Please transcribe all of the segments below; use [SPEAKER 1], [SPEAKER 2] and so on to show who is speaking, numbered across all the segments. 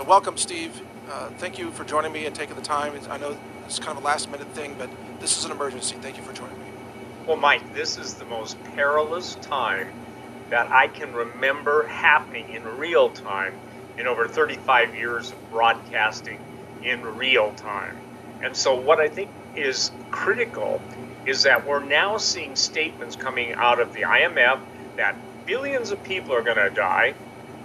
[SPEAKER 1] Welcome, Steve. Thank you for joining me and taking the time. I know it's kind of a last-minute thing, but this is an emergency. Thank you for joining me.
[SPEAKER 2] Well, Mike, this is the most perilous time that I can remember happening in real time in over 35 years of broadcasting in real time. And so what I think is critical is that we're now seeing statements coming out of the IMF that billions of people are going to die.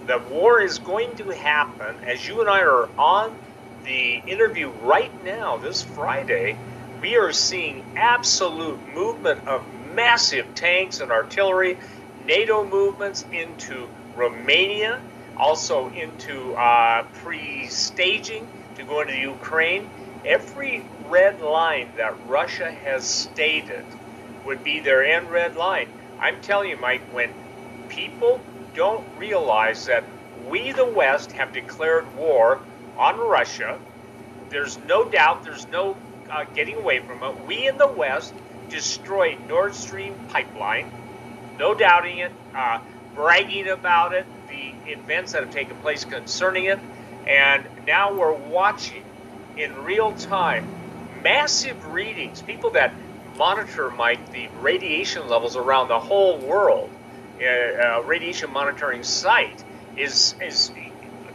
[SPEAKER 2] The war is going to happen. As you and I are on the interview right now, this Friday, we are seeing absolute movement of massive tanks and artillery, NATO movements into Romania, also into pre-staging to go into Ukraine. Every red line that Russia has stated would be their end red line. I'm telling you, Mike, when people don't realize that we, the West, have declared war on Russia, there's no doubt, there's no getting away from it. We in the West destroyed Nord Stream pipeline, no doubting it, bragging about it, the events that have taken place concerning it, and now we're watching in real time massive readings, people that monitor, Mike, the radiation levels around the whole world. Radiation monitoring site is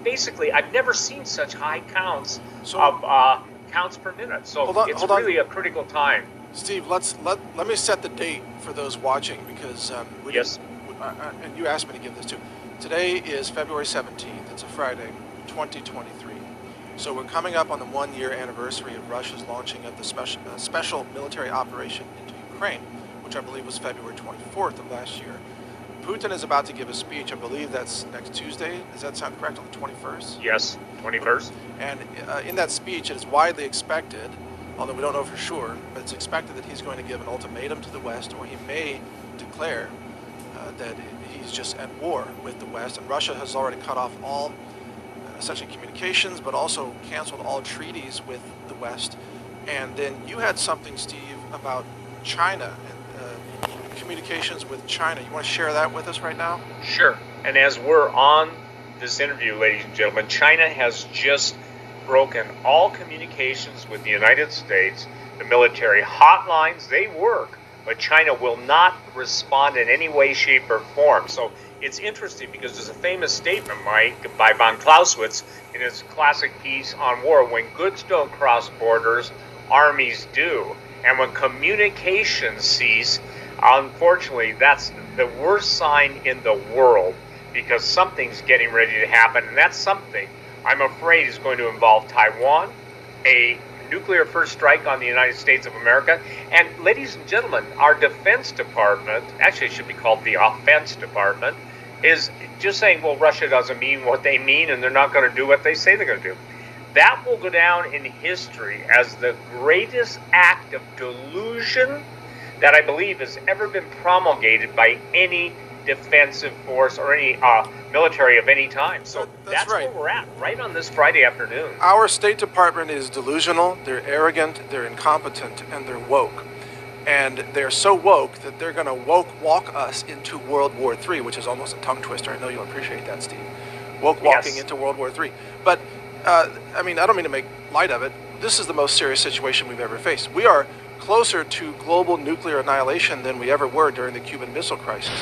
[SPEAKER 2] basically, I've never seen such high counts of counts per minute. So it's really a critical time.
[SPEAKER 1] Steve, let me set the date for those watching, because
[SPEAKER 2] Yes.
[SPEAKER 1] And you asked me to give this too. Today is February 17th. It's a Friday, 2023. So we're coming up on the 1-year anniversary of Russia's launching of the special military operation into Ukraine, which I believe was February 24th of last year. Putin is about to give a speech. I believe that's next Tuesday. Does that sound correct, on the 21st?
[SPEAKER 2] Yes, 21st.
[SPEAKER 1] And in that speech, it is widely expected, although we don't know for sure, but it's expected that he's going to give an ultimatum to the West, or he may declare that he's just at war with the West. And Russia has already cut off all essentially communications, but also canceled all treaties with the West. And then you had something, Steve, about China and communications with China. You want to share that with us right now?
[SPEAKER 2] Sure. And as we're on this interview, ladies and gentlemen, China has just broken all communications with the United States. The military hotlines, they work, but China will not respond in any way, shape, or form. So it's interesting because there's a famous statement, Mike, by von Clausewitz in his classic piece on war: when goods don't cross borders, armies do. And when communications cease, unfortunately, that's the worst sign in the world, because something's getting ready to happen, and that something, I'm afraid, is going to involve Taiwan, a nuclear first strike on the United States of America. And ladies and gentlemen, our Defense Department, actually it should be called the Offense Department, is just saying, well, Russia doesn't mean what they mean, and they're not going to do what they say they're going to do. That will go down in history as the greatest act of delusion that I believe has ever been promulgated by any defensive force or any military of any time. So that's
[SPEAKER 1] right.
[SPEAKER 2] Where we're at, right on this Friday afternoon.
[SPEAKER 1] Our State Department is delusional, they're arrogant, they're incompetent, and they're woke. And they're so woke that they're going to walk us into World War III, which is almost a tongue twister. I know you'll appreciate that, Steve. Walking into World War III. But, I mean, I don't mean to make light of it. This is the most serious situation we've ever faced. We are closer to global nuclear annihilation than we ever were during the Cuban Missile Crisis.